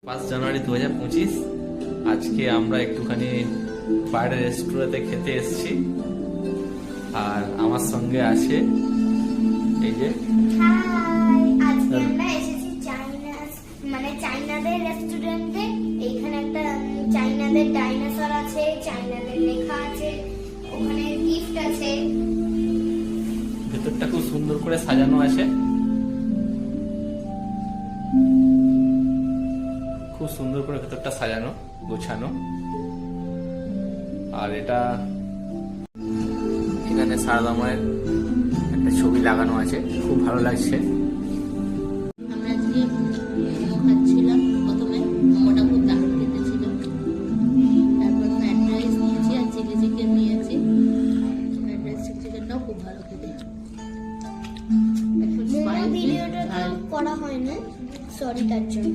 5 জানুয়ারি 2025। আজকে আমরা একটুখানি বাইরের রেস্টুরেন্টে খেতে এসেছি, আর আমার সঙ্গে আছে এই যে হাই, আজকে আমরা এসেছি চাইনাদের রেস্টুরেন্টে। এইখানে একটা চাইনাদের ডাইনোসর আছে, চাইনাদের লেখা আছে, ওখানে গিফট আছে। ভেতরটা খুব সুন্দর করে সাজানো আছে, খুব সুন্দর করে ভেতরটা সাজানো গোছানো। আর এটা এখানে সারদা মায়ের একটা ছবি লাগানো আছে, খুব ভালো লাগছে। আমরা আজকে মোমো খাচ্ছিলাম। প্রথমে মোমোটা খুব দারুণ খেতে ছিল, তারপর ফ্রাইড রাইস নিয়েছি আর চিলি চিকেন নিয়েছি। ফ্রাইড রাইস চিকেনটাও খুব ভালো খেতে। একটু মোমো স্পাইসি ভিডিওটা তো আর করা হয় না, সরি তার জন্য।